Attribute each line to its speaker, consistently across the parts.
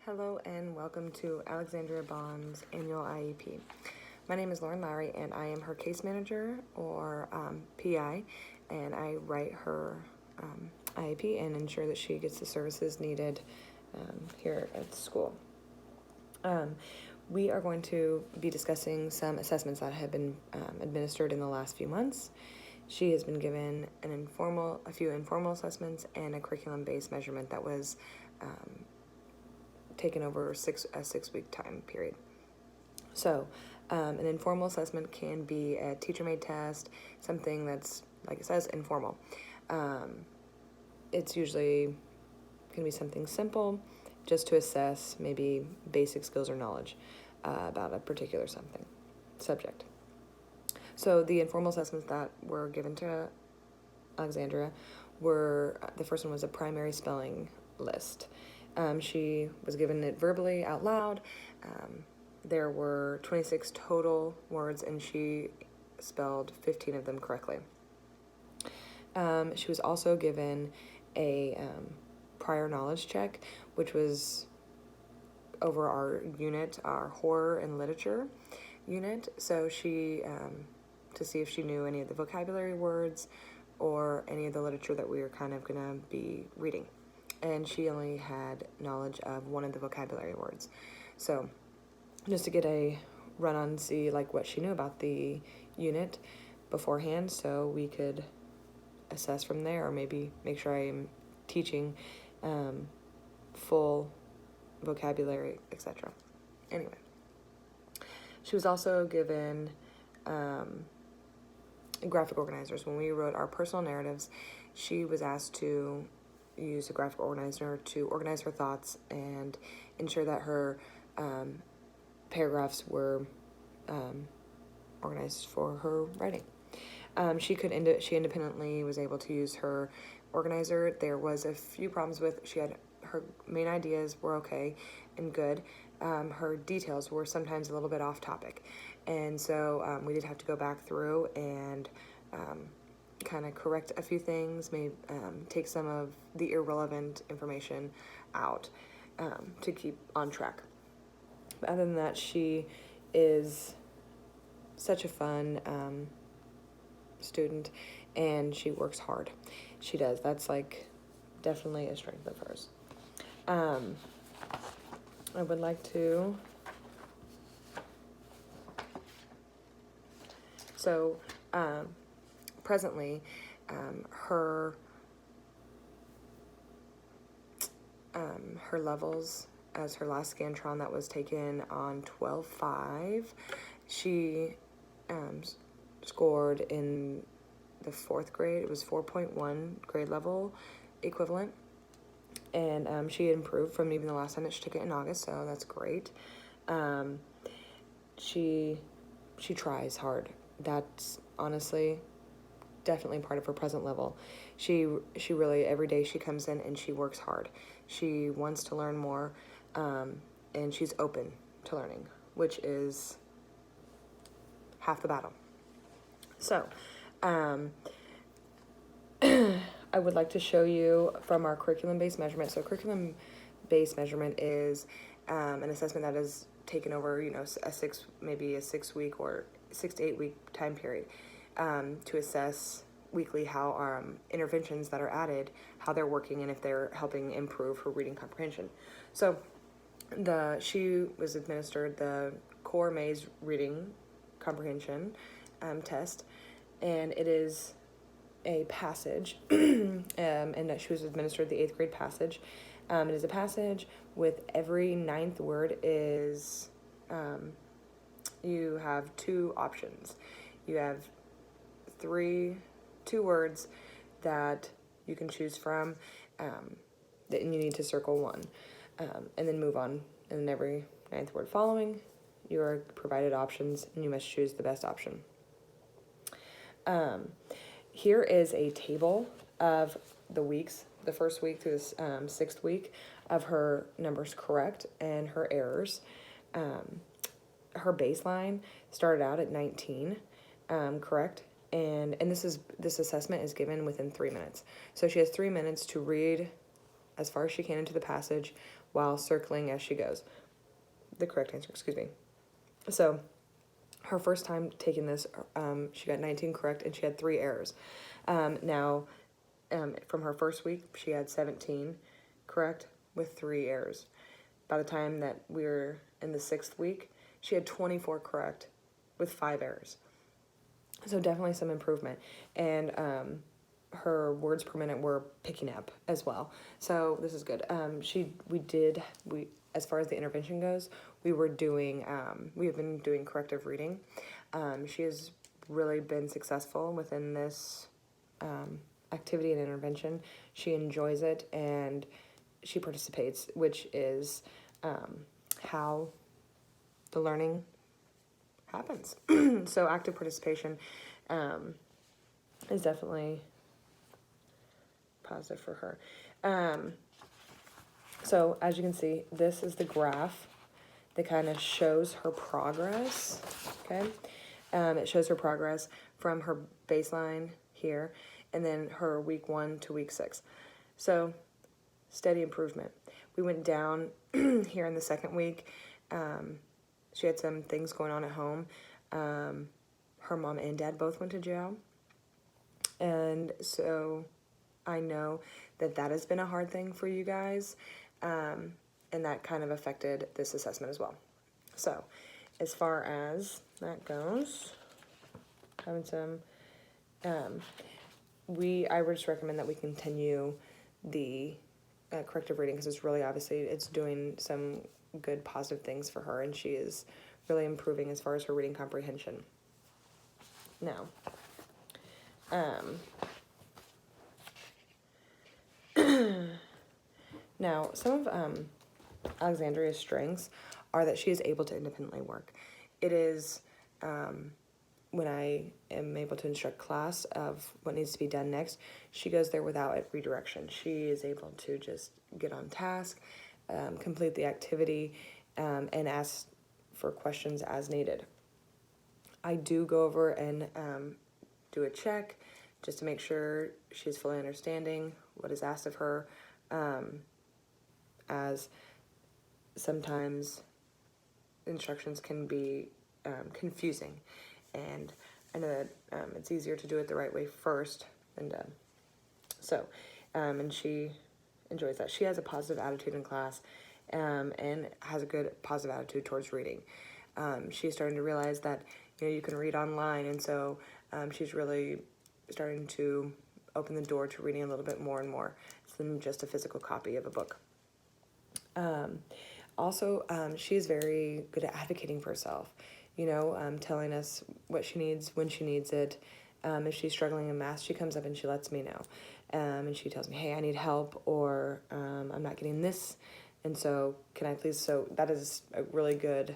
Speaker 1: Hello and welcome to Alexandria Bond's annual IEP. My name is Lauren Lowry and I am her case manager or PI, and I write her IEP and ensure that she gets the services needed here at school. We are going to be discussing some assessments that have been administered in the last few months. She has been given a few informal assessments and a curriculum-based measurement that was taken over a 6-week time period. So an informal assessment can be a teacher-made test, something that's, like it says, informal. It's usually can be something simple, just to assess maybe basic skills or knowledge about a particular subject. So the informal assessments that were given to Alexandria were, the first one was a primary spelling list. She was given it verbally out loud. There were 26 total words and she spelled 15 of them correctly. She was also given a prior knowledge check, which was over our unit, our horror and literature unit. So she, to see if she knew any of the vocabulary words or any of the literature that we were kind of going to be reading. And she only had knowledge of one of the vocabulary words. So just to get a run on, see like what she knew about the unit beforehand, so we could assess from there, or maybe make sure I am teaching full vocabulary, etc. Anyway, she was also given graphic organizers. When we wrote our personal narratives, she was asked to use a graphic organizer to organize her thoughts and ensure that her paragraphs were organized for her writing. She independently was able to use her organizer. There was a few problems with, her main ideas were okay and good. Her details were sometimes a little bit off topic. And so we did have to go back through and kind of correct a few things, maybe take some of the irrelevant information out to keep on track. But other than that, she is such a fun student, and she works hard. She does. That's like definitely a strength of hers. I would like to, presently, her levels, as her last Scantron that was taken on 12/5, she scored in the 4th grade. It was 4.1 grade level equivalent, and she improved from even the last time that she took it in August, so that's great. She tries hard. That's honestly definitely part of her present level. She really, every day she comes in and she works hard. She wants to learn more, and she's open to learning, which is half the battle. So, I would like to show you from our curriculum-based measurement. So curriculum-based measurement is an assessment that is taken over, maybe a 6-week or 6 to 8 week time period to assess weekly how our interventions that are added, how they're working, and if they're helping improve her reading comprehension. So she was administered the core maze reading comprehension test, and it is a passage, and that she was administered the 8th grade passage. It is a passage with every 9th word is, you have 2 options. You have 2 words that you can choose from, and you need to circle one, and then move on. And then every 9th word following, you are provided options, and you must choose the best option. Here is a table of the weeks, the first week through the 6th week, of her numbers correct and her errors. Her baseline started out at 19, correct, and this assessment is given within 3 minutes. So she has 3 minutes to read as far as she can into the passage while circling as she goes. The correct answer, excuse me. So her first time taking this, she got 19 correct and she had 3 errors. From her first week, she had 17 correct with 3 errors. By the time that we were in the 6th week, she had 24 correct with 5 errors. So definitely some improvement. And her words per minute were picking up as well. So this is good. As far as the intervention goes, we have been doing corrective reading. She has really been successful within this activity and intervention. She enjoys it and she participates, which is how the learning happens. So active participation is definitely positive for her. So as you can see, this is the graph that kind of shows her progress, okay? It shows her progress from her baseline here, and then her week 1 to week 6. So steady improvement. We went down here in the 2nd week. She had some things going on at home. Her mom and dad both went to jail. And so I know that has been a hard thing for you guys. And that kind of affected this assessment as well. So as far as that goes, having some, I would just recommend that we continue the corrective reading because it's really obviously it's doing some good positive things for her and she is really improving as far as her reading comprehension. Now, some of Alexandria's strengths are that she is able to independently work. It is when I am able to instruct class of what needs to be done next, she goes there without redirection. She is able to just get on task, complete the activity, and ask for questions as needed. I do go over and do a check just to make sure she's fully understanding what is asked of her, as sometimes instructions can be confusing, and I know that it's easier to do it the right way first than done. So, and she enjoys that. She has a positive attitude in class, and has a good positive attitude towards reading. She's starting to realize that you can read online, and so she's really starting to open the door to reading a little bit more and more than just a physical copy of a book. Also, she is very good at advocating for herself, telling us what she needs, when she needs it. If she's struggling in math, she comes up and she lets me know. And she tells me, hey, I need help, or I'm not getting this, and so can I please? So that is a really good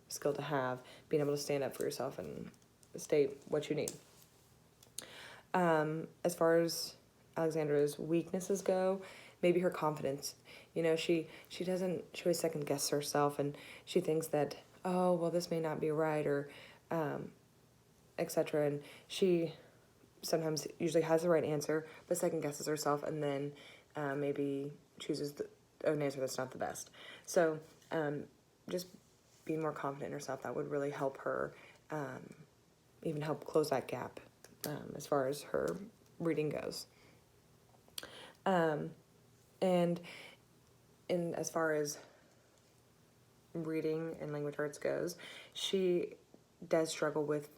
Speaker 1: skill to have, being able to stand up for yourself and state what you need. As far as Alexandra's weaknesses go, maybe her confidence. She always second guesses herself, and she thinks that, oh, well, this may not be right, or etc. And she sometimes usually has the right answer, but second guesses herself, and then maybe chooses an answer that's not the best. So just being more confident in herself, that would really help her, even help close that gap as far as her reading goes. And as far as reading and language arts goes, she does struggle with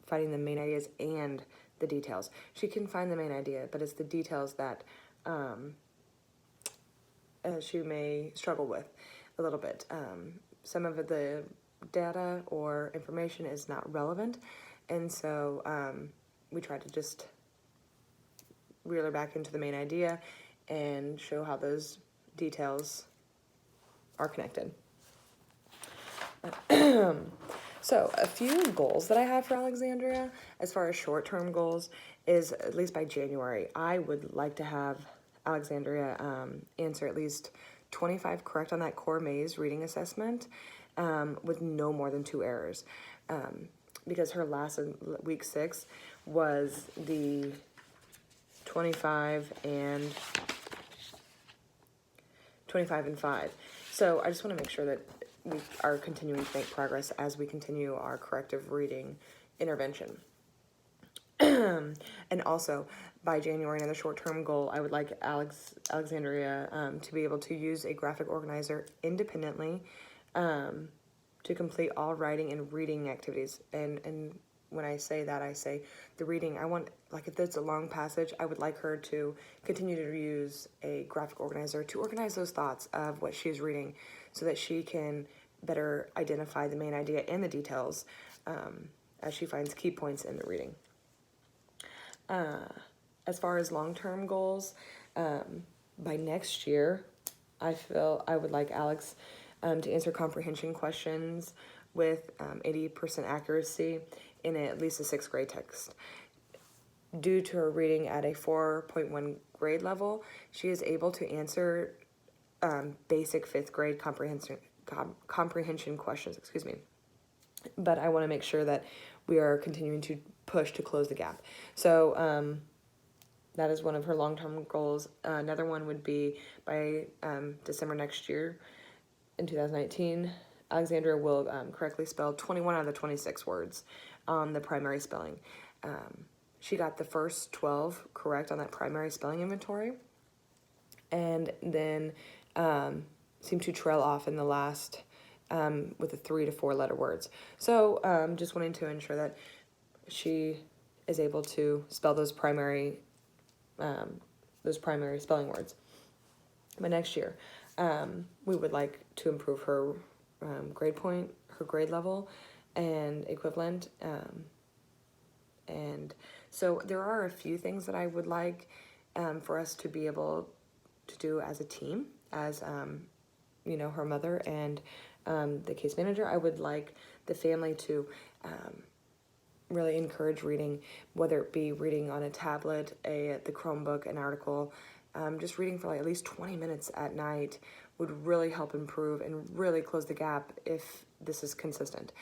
Speaker 1: finding the main ideas and the details. She can find the main idea, but it's the details that she may struggle with a little bit. Some of the data or information is not relevant, and so we try to just reel her back into the main idea and show how those details are connected. So a few goals that I have for Alexandria as far as short-term goals is, at least by January, I would like to have Alexandria answer at least 25 correct on that core maze reading assessment with no more than 2 errors. Because her last week 6 was the 25 and 25 and 5. So I just want to make sure that we are continuing to make progress as we continue our corrective reading intervention. And also, by January, another short-term goal, I would like Alexandria to be able to use a graphic organizer independently to complete all writing and reading activities. And when I say that, I say the reading, I want, like if it's a long passage, I would like her to continue to use a graphic organizer to organize those thoughts of what she's reading so that she can better identify the main idea and the details as she finds key points in the reading. As far as long-term goals, by next year, I feel I would like Alex to answer comprehension questions with 80% accuracy in at least a 6th grade text. Due to her reading at a 4.1 grade level, she is able to answer basic 5th grade comprehension questions, But I want to make sure that we are continuing to push to close the gap. So that is one of her long-term goals. Another one would be by December next year, in 2019, Alexandria will correctly spell 21 out of the 26 words on the primary spelling. She got the first 12 correct on that primary spelling inventory, and then seemed to trail off in the last with the 3 to 4 letter words. So just wanting to ensure that she is able to spell those primary spelling words. But next year, we would like to improve her grade point, her grade level, and equivalent. And so there are a few things that I would like for us to be able to do as a team, as her mother and the case manager. I would like the family to really encourage reading, whether it be reading on a tablet, the Chromebook, an article. Just reading for like at least 20 minutes at night would really help improve and really close the gap if this is consistent.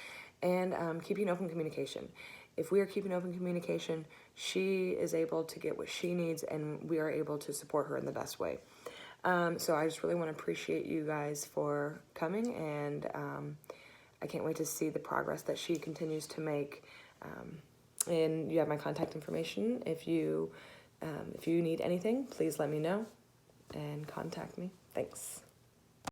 Speaker 1: And keeping open communication. If we are keeping open communication, she is able to get what she needs, and we are able to support her in the best way. So I just really want to appreciate you guys for coming, and I can't wait to see the progress that she continues to make. And you have my contact information. If you need anything, please let me know and contact me. Thanks.